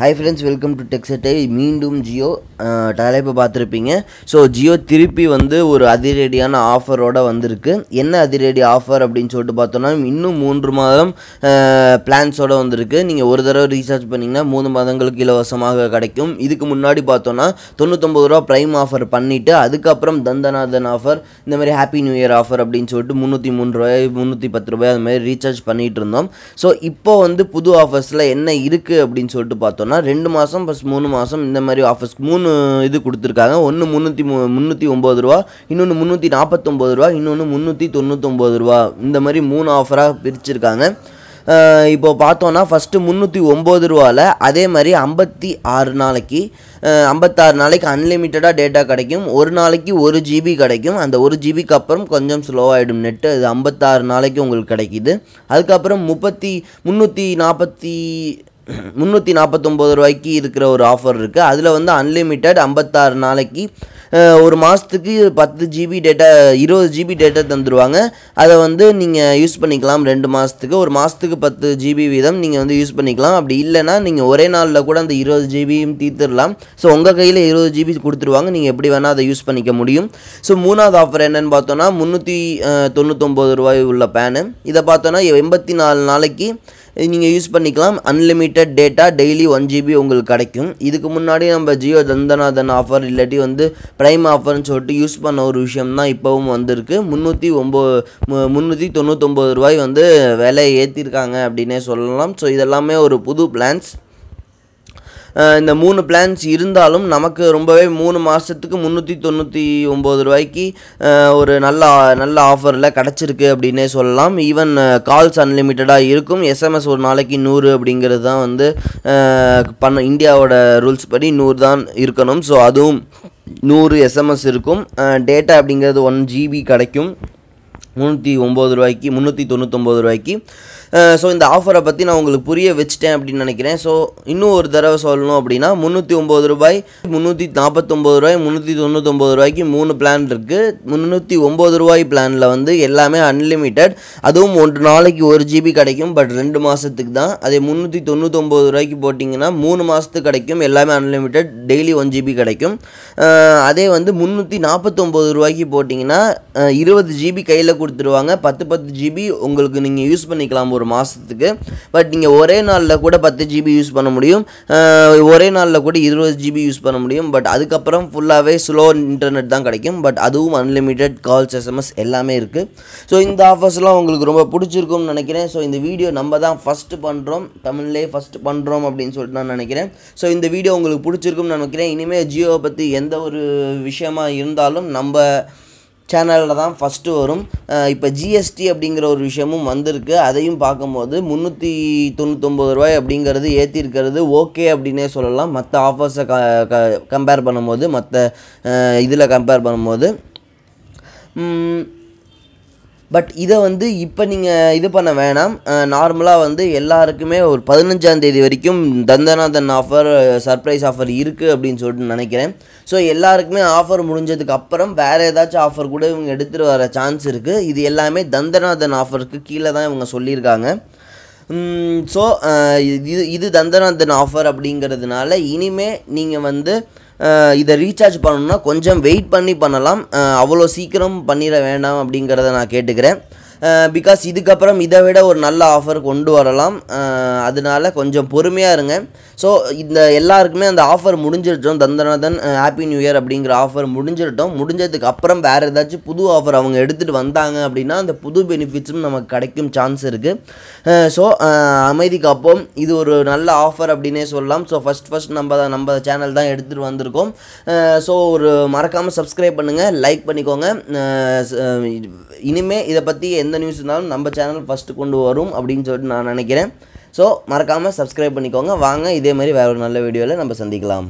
Hi friends, welcome to TechSettai. மீண்டும் ஜியோ தலைப்பு பார்த்துருப்பீங்க. ஸோ ஜியோ திருப்பி வந்து ஒரு அதிரடியான ஆஃபரோடு வந்திருக்கு. என்ன அதிரடி ஆஃபர் அப்படின்னு சொல்லிட்டு பார்த்தோன்னா, இன்னும் 3 மாதம் பிளான்ஸோடு வந்திருக்கு. நீங்கள் ஒரு தடவை ரீசார்ஜ் பண்ணிங்கன்னா 3 மாதங்களுக்கு இலவசமாக கிடைக்கும். இதுக்கு முன்னாடி பார்த்தோன்னா 99 ரூபா ப்ரைம் ஆஃபர் பண்ணிவிட்டு அதுக்கப்புறம் தந்தநாதன் ஆஃபர், இந்த மாதிரி ஹாப்பி நியூ இயர் ஆஃபர் அப்படின்னு சொல்லிட்டு 303 ரூபாய் 310 ரூபாய் அது மாதிரி ரீசார்ஜ் பண்ணிகிட்டு இருந்தோம். ஸோ இப்போ வந்து புது ஆஃபர்ஸில் என்ன இருக்குது அப்படின்னு சொல்லிட்டு பார்த்தோன்னா, 2 மாதம் + 3 மாதம் இந்த மாதிரி ஆஃபர்ஸ் 3 இது கொடுத்துருக்காங்க. ஒன்று 309 ரூபா, இன்னொன்று 349 ரூபா, இன்னொன்று 399 ரூபா. இந்த மாதிரி 3 ஆஃபராக பிரிச்சுருக்காங்க. இப்போ பார்த்தோன்னா ஃபஸ்ட்டு 309 ரூபாவில் அதே மாதிரி 56 நாளைக்கு அன்லிமிட்டடாக டேட்டா கிடைக்கும். ஒரு நாளைக்கு 1 GB கிடைக்கும். அந்த 1 GBக்கு அப்புறம் கொஞ்சம் ஸ்லோவாகிடும் நெட்டு. அது 56 நாளைக்கு உங்களுக்கு கிடைக்கிது. அதுக்கப்புறம் 349 ரூபாய்க்கு இருக்கிற ஒரு ஆஃபர் இருக்குது. அதில் வந்து அன்லிமிட்டட் 56 நாளைக்கு ஒரு மாதத்துக்கு 10 GB டேட்டா 20 GB டேட்டா தந்துடுவாங்க. அதை வந்து நீங்கள் யூஸ் பண்ணிக்கலாம் 2 மாதத்துக்கு. ஒரு மாதத்துக்கு 10 GB வீதம் நீங்கள் வந்து யூஸ் பண்ணிக்கலாம். அப்படி இல்லைனா நீங்கள் ஒரே நாளில் கூட அந்த 20 GBயும் தீர்த்துடலாம். ஸோ உங்கள் கையில் 20 GB கொடுத்துருவாங்க. நீங்கள் எப்படி வேணால் அதை யூஸ் பண்ணிக்க முடியும். ஸோ 3வது ஆஃபர் என்னென்னு பார்த்தோன்னா 399 ரூபாய் உள்ள பேனு. இதை பார்த்தோன்னா 84 நாளைக்கு நீங்கள் யூஸ் பண்ணிக்கலாம். அன்லிமிட்டட் டேட்டா டெய்லி 1 GB உங்களுக்கு கிடைக்கும். இதுக்கு முன்னாடி நம்ம ஜியோ தந்தநாதன் ஆஃபர் இல்லாட்டி வந்து ப்ரைம் ஆஃபர்னு சொல்லிட்டு யூஸ் பண்ண ஒரு விஷயம் தான் இப்போவும் வந்திருக்கு. 399 ரூபாய் வந்து விலையை ஏற்றிருக்காங்க அப்படின்னே சொல்லலாம். ஸோ இதெல்லாமே ஒரு புது பிளான்ஸ். இந்த 3 பிளான்ஸ் இருந்தாலும் நமக்கு ரொம்பவே 3 மாதத்துக்கு 399 ரூபாய்க்கு ஒரு நல்ல ஆஃபரில் கிடச்சிருக்கு அப்படின்னே சொல்லலாம். ஈவன் கால்ஸ் அன்லிமிட்டடாக இருக்கும். SMS ஒரு நாளைக்கு 100 அப்படிங்கிறது தான் வந்து இந்தியாவோட ரூல்ஸ் படி 100 தான் இருக்கணும். ஸோ அதுவும் 100 SMS இருக்கும். டேட்டா அப்படிங்கிறது 1 GB கிடைக்கும் 399 ரூபாய்க்கு. ஸோ இந்த ஆஃபரை பற்றி நான் உங்களுக்கு புரிய வச்சுட்டேன் அப்படின்னு நினைக்கிறேன். ஸோ இன்னும் ஒரு தடவை சொல்லணும் அப்படின்னா 309 ரூபாய் 349 ரூபாய் 399 ரூபாய்க்கு 3 பிளான் இருக்குது. 309 ரூபாய் பிளானில் வந்து எல்லாமே அன்லிமிட்டட். அதுவும் ஒரு நாளைக்கு 1 GB கிடைக்கும். பட் 2 மாதத்துக்கு தான். அதே 399 ரூபாய்க்கு போட்டிங்கன்னா 3 மாதத்துக்கு கிடைக்கும். எல்லாமே அன்லிமிட்டட் டெய்லி 1 GB கிடைக்கும். அதே வந்து 349 ரூபாய்க்கு போட்டிங்கன்னா 20 GB கையில் கொடுத்துருவாங்க. 10 GB உங்களுக்கு நீங்கள் யூஸ் பண்ணிக்கலாம் ஒரு மாதத்துக்கு. பட் நீங்கள் ஒரே நாளில் கூட 10 GB யூஸ் பண்ண முடியும். ஒரே நாளில் கூட 20 GB யூஸ் பண்ண முடியும். பட் அதுக்கப்புறம் ஃபுல்லாகவே ஸ்லோ இன்டர்நெட் தான் கிடைக்கும். பட் அதுவும் அன்லிமிட்டட் கால்ஸ் SMS எல்லாமே இருக்குது. ஸோ இந்த ஆஃபர்ஸ்லாம் உங்களுக்கு ரொம்ப பிடிச்சிருக்கும்னு நினைக்கிறேன். ஸோ இந்த வீடியோ நம்ம தான் ஃபஸ்ட்டு பண்ணுறோம், தமிழ்லேயே ஃபஸ்ட்டு பண்ணுறோம் அப்படின்னு சொல்லிட்டு நான் நினைக்கிறேன். ஸோ இந்த வீடியோ உங்களுக்கு பிடிச்சிருக்கும்னு நினைக்கிறேன். இனிமேல் ஜியோவை பற்றி எந்த ஒரு விஷயமா இருந்தாலும் நம்ம சேனலில் தான் ஃபஸ்ட்டு வரும். இப்போ GST அப்படிங்கிற ஒரு விஷயமும் வந்திருக்கு. அதையும் பார்க்கும்போது 399 ரூபாய் அப்படிங்கிறது ஏற்றிருக்கிறது ஓகே அப்படின்னே சொல்லலாம். மற்ற ஆஃபர்ஸை கம்பேர் பண்ணும்போது, மற்ற இதில் கம்பேர் பண்ணும்போது. பட் இதை வந்து இப்போ நீங்கள் இது பண்ண வேணாம். நார்மலாக வந்து எல்லாருக்குமே ஒரு 15ஆம் தேதி வரைக்கும் தந்தநாதன் ஆஃபர், சர்ப்ரைஸ் ஆஃபர் இருக்குது அப்படின்னு சொல்லிட்டு நினைக்கிறேன். ஸோ எல்லாருக்குமே ஆஃபர் முடிஞ்சதுக்கு அப்புறம் வேறு ஏதாச்சும் ஆஃபர் கூட இவங்க எடுத்துகிட்டு வர சான்ஸ் இருக்குது. இது எல்லாமே தந்தநாதன் ஆஃபருக்கு கீழே தான் இவங்க சொல்லியிருக்காங்க. ஸோ இது தந்தநாதன் ஆஃபர் அப்படிங்கிறதுனால இனிமே நீங்கள் வந்து இதை ரீசார்ஜ் பண்ணணும்னா கொஞ்சம் வெயிட் பண்ணி பண்ணலாம். அவ்வளோ சீக்கிரம் பண்ணிட வேண்டாம் அப்படிங்கிறத நான் கேட்டுக்கிறேன். பிகாஸ் இதுக்கப்புறம் இதை விட ஒரு நல்ல ஆஃபர் கொண்டு வரலாம். அதனால கொஞ்சம் பொறுமையாக இருங்க. ஸோ இந்த எல்லாருக்குமே அந்த ஆஃபர் முடிஞ்சிருட்டோம். தந்தநாதன் ஹாப்பி நியூ இயர் அப்படிங்கிற ஆஃபர் முடிஞ்சதுக்கு அப்புறம் வேறு ஏதாச்சும் புது ஆஃபர் அவங்க எடுத்துகிட்டு வந்தாங்க அப்படின்னா அந்த புது பெனிஃபிட்ஸும் நமக்கு கிடைக்கும் சான்ஸ் இருக்குது. ஸோ அமைதி காப்போம். இது ஒரு நல்ல ஆஃபர் அப்படின்னே சொல்லலாம். ஸோ ஃபஸ்ட் நம்ம சேனல் தான் எடுத்துகிட்டு வந்திருக்கோம். ஸோ ஒரு மறக்காமல் சப்ஸ்கிரைப் பண்ணுங்கள், லைக் பண்ணிக்கோங்க. இனிமேல் இதை பற்றி எந்த நியூஸ் இருந்தாலும் நம்ம சேனல் ஃபஸ்ட்டு கொண்டு வரும் அப்படின்னு சொல்லிட்டு நான் நினைக்கிறேன். ஸோ மறக்காமல் சப்ஸ்கிரைப் பண்ணிக்கோங்க. வாங்க இதே மாதிரி வேறு ஒரு நல்ல வீடியோவில் நம்ம சந்திக்கலாம்.